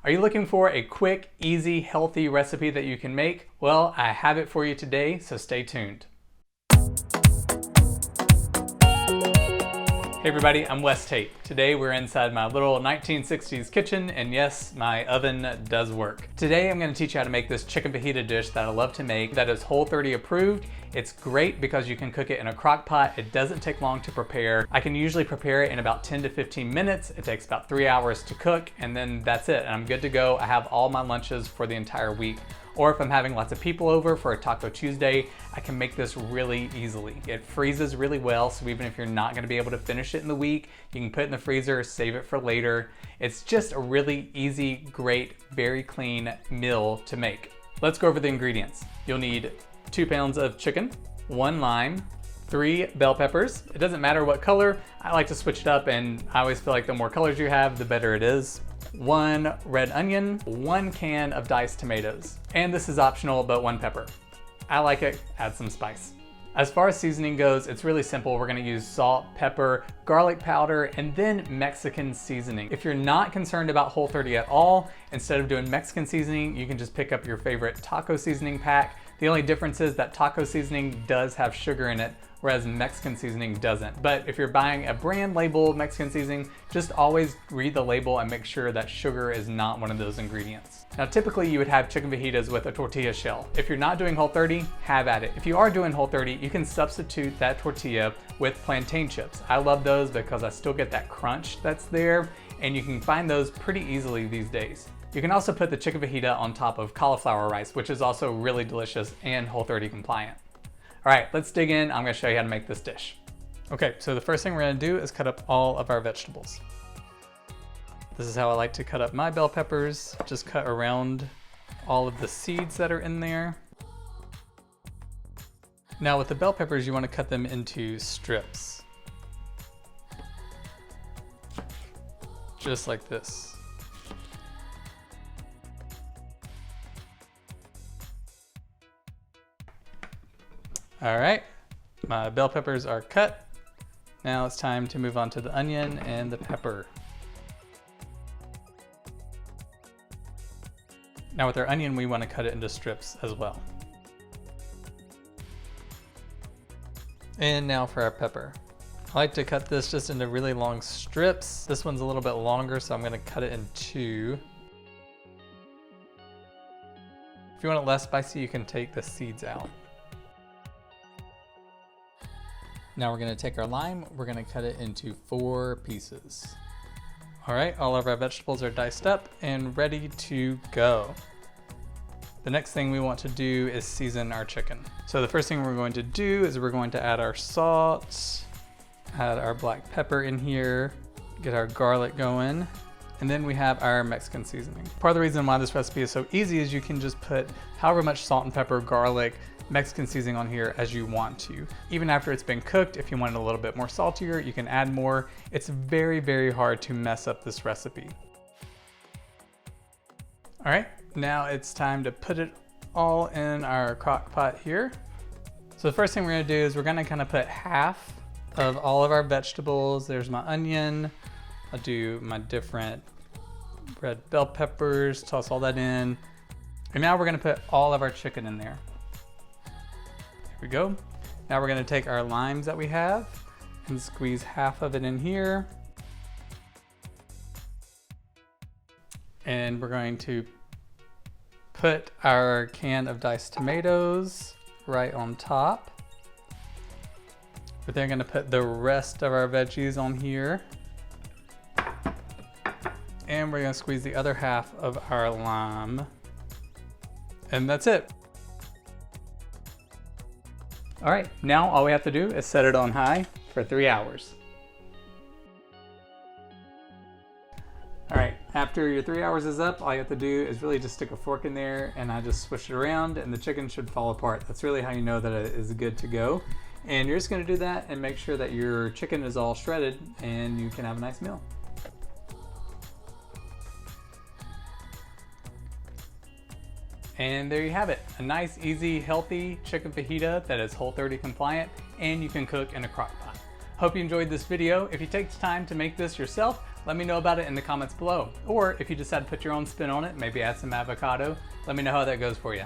Are you looking for a quick, easy, healthy recipe that you can make? Well, I have it for you today, so stay tuned. Hey everybody, I'm Tate. Today we're inside my little 1960s kitchen, and yes, my oven does work. Today I'm going to teach you how to make this chicken fajita dish that I love to make that is Whole30 approved. It's great because you can cook it in a crock pot. It doesn't take long to prepare. I can usually prepare it in about 10 to 15 minutes. It takes about 3 hours to cook, and then that's it. And I'm good to go. I have all my lunches for the entire week. Or if I'm having lots of people over for a Taco Tuesday, I can make this really easily. It freezes really well, so even if you're not gonna be able to finish it in the week, you can put it in the freezer, save it for later. It's just a really easy, great, very clean meal to make. Let's go over the ingredients. You'll need 2 pounds of chicken, 1 lime, 3 bell peppers. It doesn't matter what color. I like to switch it up, and I always feel like the more colors you have, the better it is. 1 red onion, 1 can of diced tomatoes. And this is optional, but 1 pepper. I like it, add some spice. As far as seasoning goes, it's really simple. We're gonna use salt, pepper, garlic powder, and then Mexican seasoning. If you're not concerned about Whole30 at all, instead of doing Mexican seasoning, you can just pick up your favorite taco seasoning pack. The only difference is that taco seasoning does have sugar in it, whereas Mexican seasoning doesn't. But if you're buying a brand label Mexican seasoning, just always read the label and make sure that sugar is not one of those ingredients. Now, typically you would have chicken fajitas with a tortilla shell. If you're not doing Whole30, have at it. If you are doing Whole30, you can substitute that tortilla with plantain chips. I love those because I still get that crunch that's there, and you can find those pretty easily these days. You can also put the chicken fajita on top of cauliflower rice, which is also really delicious and Whole30 compliant. All right, let's dig in. I'm gonna show you how to make this dish. Okay, so the first thing we're gonna do is cut up all of our vegetables. This is how I like to cut up my bell peppers. Just cut around all of the seeds that are in there. Now with the bell peppers, you wanna cut them into strips. Just like this. All right, my bell peppers are cut. Now it's time to move on to the onion and the pepper. Now with our onion, we want to cut it into strips as well. And now for our pepper. I like to cut this just into really long strips. This one's a little bit longer, so I'm gonna cut it in 2. If you want it less spicy, you can take the seeds out. Now we're gonna take our lime, we're gonna cut it into 4 pieces. All right, all of our vegetables are diced up and ready to go. The next thing we want to do is season our chicken. So the first thing we're going to do is we're going to add our salt, add our black pepper in here, get our garlic going, and then we have our Mexican seasoning. Part of the reason why this recipe is so easy is you can just put however much salt and pepper, garlic, Mexican seasoning on here as you want to. Even after it's been cooked, if you want it a little bit more saltier, you can add more. It's very, very hard to mess up this recipe. All right, now it's time to put it all in our crock pot here. So the first thing we're gonna do is we're gonna kind of put half of all of our vegetables. There's my onion. I'll do my different red bell peppers, toss all that in. And now we're gonna put all of our chicken in there. Here we go. Now we're gonna take our limes that we have and squeeze half of it in here. And we're going to put our can of diced tomatoes right on top. We're then gonna put the rest of our veggies on here. And we're gonna squeeze the other half of our lime. And that's it. All right, now all we have to do is set it on high for 3 hours. All right, after your 3 hours is up, all you have to do is really just stick a fork in there, and I just swish it around and the chicken should fall apart. That's really how you know that it is good to go. And you're just gonna do that and make sure that your chicken is all shredded and you can have a nice meal. And there you have it, a nice, easy, healthy chicken fajita that is Whole30 compliant, and you can cook in a crock pot. Hope you enjoyed this video. If you take the time to make this yourself, let me know about it in the comments below. Or if you decide to put your own spin on it, maybe add some avocado, let me know how that goes for you.